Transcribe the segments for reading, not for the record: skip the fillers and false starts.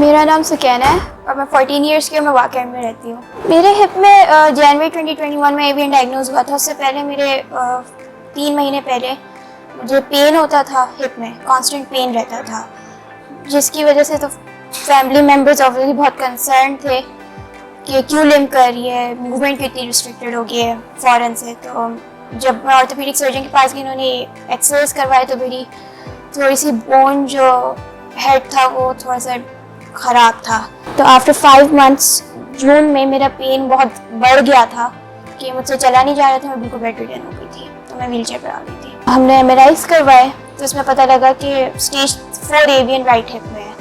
मेरा नाम सुकैना है और मैं 14 इयर्स की और मैं वाकई में रहती हूँ। मेरे हिप में जनवरी 2021 में एवीएन डायग्नोज हुआ था। उससे पहले मेरे 3 महीने पहले मुझे पेन होता था, हिप में कांस्टेंट पेन रहता था, जिसकी वजह से तो फैमिली मेम्बर्स ऑब्वियसली बहुत कंसर्न थे कि क्यों लिम्प कर रही है, मूवमेंट कितनी रिस्ट्रिक्टेड हो गई है फ़ौरन से। तो जब मैं ऑर्थोपेडिक सर्जन के पास गई, उन्होंने एक्सरेज करवाए तो मेरी थोड़ी सी बोन जो हेड था वो थोड़ा सा ख़राब था। तो आफ्टर 5 मंथ्स जून में मेरा पेन बहुत बढ़ गया था कि मुझसे चला नहीं जा रहा था, मैं बिल्कुल बेड रिडन हो गई थी, तो मैं व्हीलचेयर पर आ गई थी। हमने MRIs करवाए तो उसमें पता लगा कि स्टेज 4 एवियन राइट हिप में है।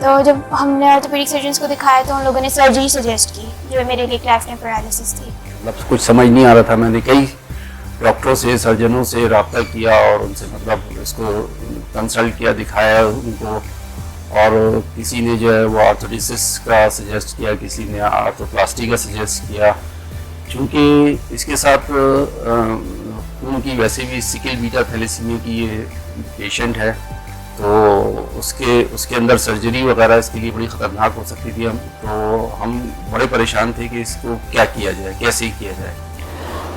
तो जब हमने ऑर्थोपेडिक सर्जन्स को दिखाया तो उन लोगों ने सर्जरी सजेस्ट की, जो मेरे लिए क्लैफ्ट नेक पैरालिसिस थी। मतलब कुछ समझ नहीं आ रहा था। मैंने कई डॉक्टरों से, सर्जनों से रब्ता किया और उनसे मतलब इसको कंसल्ट किया, दिखाया उनको, और किसी ने जो है वो आर्थोडिसिस का सजेस्ट किया, किसी ने आर्थोप्लास्टी का सजेस्ट किया। चूँकि इसके साथ उनकी वैसे भी सिकल बीटा थैलेसीमिया की ये पेशेंट है, तो उसके अंदर सर्जरी वगैरह इसके लिए बड़ी ख़तरनाक हो सकती थी। हम बड़े परेशान थे कि इसको क्या किया जाए, कैसे किया जाए।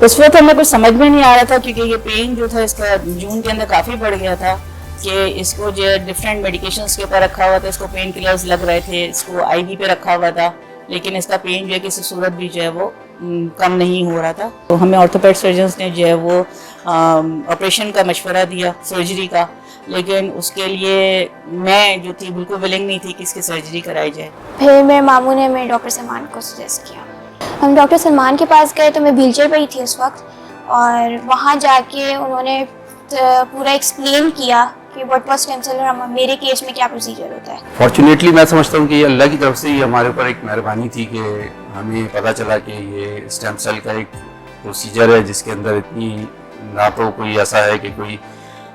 उस वक्त हमें कुछ समझ में नहीं आ रहा था, क्योंकि ये पेन जो था इसका जून के अंदर काफ़ी बढ़ गया था कि इसको जो डिफरेंट मेडिकेशंस के ऊपर रखा हुआ था, इसको पेन किलर्स लग रहे थे, इसको IV पे रखा हुआ था, लेकिन इसका पेन जो है किसी सूरत भी जो है वो कम नहीं हो रहा था। तो हमें ऑर्थोपेड सर्जन्स ने जो है वो ऑपरेशन का मशवरा दिया, सर्जरी का, लेकिन उसके लिए मैं जो थी बिल्कुल विलिंग नहीं थी कि इसकी सर्जरी कराई जाए। फिर मेरे मामू ने मेरे डॉक्टर सलमान को सजेस्ट किया। हम डॉक्टर सलमान के पास गए तो मैं व्हीलचेयर पर ही थी उस वक्त, और वहाँ जाके उन्होंने पूरा एक्सप्लेन किया कि व्हाट वाज स्टेम सेल और मेरे केस में क्या प्रोसीजर होता है। फॉर्चुनेटली मैं समझता हूँ कि ये अल्लाह की तरफ से ही हमारे ऊपर एक मेहरबानी थी कि हमें पता चला कि ये स्टेम सेल का एक प्रोसीजर है, जिसके अंदर इतनी ना तो कोई ऐसा है कि कोई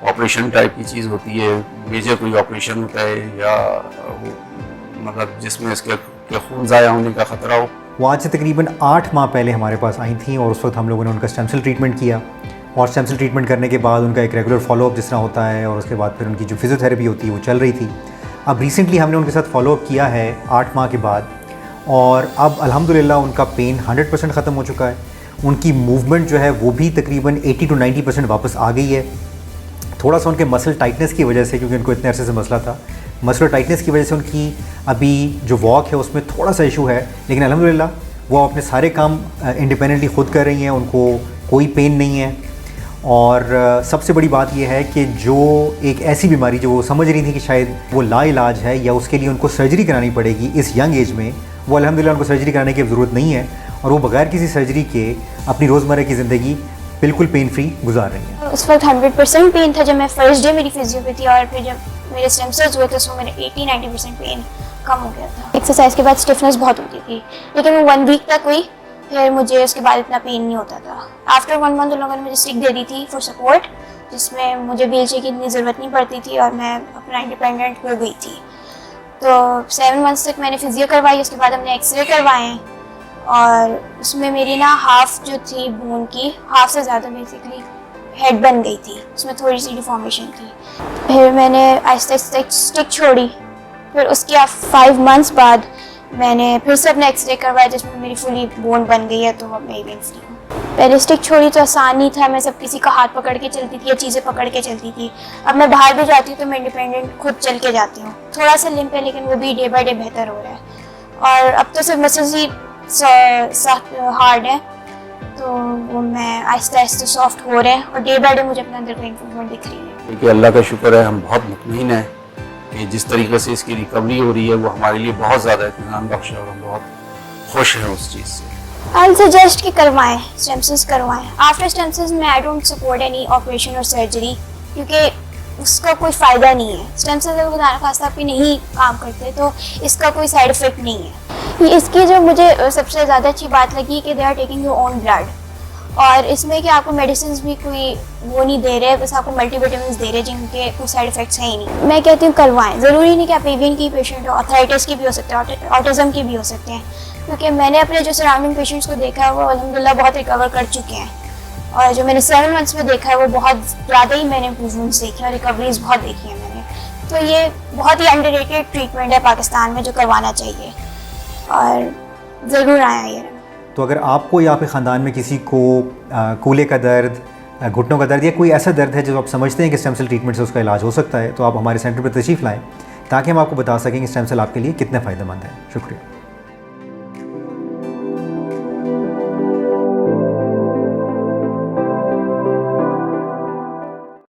ऑपरेशन टाइप की चीज़ होती है, मेजर कोई ऑपरेशन होता है, या मतलब जिसमें इसके खून ज़ाया होने का ख़तरा हो। वो आज से तकरीबन 8 माह पहले हमारे पास आई थी और उस वक्त हम लोगों ने उनका स्टेम सेल ट्रीटमेंट किया, और स्टेम सेल ट्रीटमेंट करने के बाद उनका एक रेगुलर फॉलोअप जिस तरह होता है, और उसके बाद फिर उनकी जो फिजियोथेरेपी होती है वो चल रही थी। अब रिसेंटली हमने उनके साथ फॉलोअप किया है 8 माह के बाद, और अब अल्हम्दुलिल्लाह उनका पेन 100% ख़त्म हो चुका है। उनकी मूवमेंट जो है वो भी तकरीबन 80 to 90% वापस आ गई है। थोड़ा सा उनके मसल टाइटनेस की वजह से, क्योंकि उनको इतने अरसे से मसला था, मसल टाइटनेस की वजह से उनकी अभी जो वॉक है उसमें थोड़ा सा इशू है, लेकिन अल्हम्दुलिल्लाह वो अपने सारे काम इंडिपेंडेंटली ख़ुद कर रही हैं, उनको कोई पेन नहीं है। और सबसे बड़ी बात यह है कि जो एक ऐसी बीमारी जो वो समझ रही थी कि शायद वो लाइलाज है या उसके लिए उनको सर्जरी करानी पड़ेगी इस यंग एज में, वो अल्हम्दुलिल्लाह उनको सर्जरी कराने की ज़रूरत नहीं है, और वो बगैर किसी सर्जरी के अपनी रोज़मर्रा की ज़िंदगी बिल्कुल पेन फ्री गुजार रही है। उस वक्त 100% पेन था जब मैं फर्स्ट डे मेरी फिजियो पे थी, और फिर जब मेरे स्टेम सेल्स हुए थे उसमें मेरे 80-90% पेन कम हो गया था। एक्सरसाइज के बाद स्टिफनेस बहुत होती थी, लेकिन वो 1 वीक तक हुई, फिर मुझे उसके बाद इतना पेन नहीं होता था। आफ्टर 1 मंथ उन लोगों ने मुझे स्टिक दे दी थी फॉर सपोर्ट, जिसमें मुझे व्हीलचेयर की इतनी ज़रूरत नहीं पड़ती थी और मैं अपना इंडिपेंडेंट हो गई थी। तो 7 मंथ्स तक मैंने फिजियो करवाई, उसके बाद हमने एक्सरे करवाए, और उसमें मेरी ना हाफ जो थी बोन की, हाफ से ज़्यादा बेसिकली हेड बन गई थी, उसमें थोड़ी सी डिफॉर्मेशन थी। फिर मैंने आहिस्ता आहिस्ता स्टिक छोड़ी, फिर उसके 5 मंथ्स बाद मैंने फिर से अपना एक्सरे करवाया, जिसमें मेरी फुली बोन बन गई है, तो अब मैं इवन फ्री हूँ। पहले स्टिक छोड़ी तो आसान नहीं था, मैं सब किसी का हाथ पकड़ के चलती थी या चीज़ें पकड़ के चलती थी। अब मैं बाहर भी जाती हूँ तो मैं इंडिपेंडेंट खुद चल के जाती हूँ। थोड़ा सा लिम्प है, लेकिन वो भी डे बाय डे बेहतर हो रहा है, और अब तो सिर्फ मसल्स ही हार्ड है, तो वो मैं आहिस्ता आहिस्ता सॉफ्ट हो रहे हैं, और डे बाय डे मुझे अपने अंदर कोई इम्प्रूवमेंट दिख रही है। क्योंकि अल्लाह का शुक्र है, हम बहुत मुतमईन हैं कि जिस तरीके से इसकी रिकवरी हो रही है वो हमारे लिए बहुत ज़्यादा इत्मीनान बख्श है, और हम बहुत खुश हैं उस चीज़ से। आई सजेस्ट कि करवाएं, स्टेम सेल्स करवाएं। आफ्टर स्टेम सेल्स में I don't support any operation और सर्जरी, क्योंकि उसका कोई फ़ायदा नहीं है। स्टेम सेल्स अगर खुदा न खास्ता पे नहीं काम करते तो इसका कोई साइड इफ़ेक्ट नहीं है। इसकी जो मुझे सबसे ज़्यादा अच्छी बात लगी कि they are taking your own blood, और इसमें कि आपको मेडिसिन भी कोई वो नहीं दे रहे, बस आपको मल्टीविटामिन दे रहे जिनके कोई साइड इफेक्ट्स हैं ही नहीं। मैं कहती हूँ करवाएं, ज़रूरी नहीं कि आप एवियन की पेशेंट हो, आर्थराइटिस की भी हो सकते हैं, ऑटिज़म की भी हो सकते हैं, क्योंकि मैंने अपने जो सराउंडिंग पेशेंट्स को देखा है वो अल्हम्दुलिल्लाह बहुत रिकवर कर चुके हैं, और जो मैंने 7 मंथ्स में देखा है वो बहुत ज़्यादा ही मैंने इम्प्रूवमेंट्स देखी और रिकवरीज बहुत देखी है मैंने। तो ये बहुत ही अंडररेटेड ट्रीटमेंट है पाकिस्तान में, जो करवाना चाहिए और ज़रूर आया ये। तो अगर आपको या आपके ख़ानदान में किसी को कूल्हे का दर्द, घुटनों का दर्द या कोई ऐसा दर्द है जो आप समझते हैं कि स्टेम सेल ट्रीटमेंट से उसका इलाज हो सकता है, तो आप हमारे सेंटर पर तशरीफ़ लाएँ ताकि हम आपको बता सकें कि स्टेम सेल आपके लिए कितने फ़ायदेमंद है। शुक्रिया।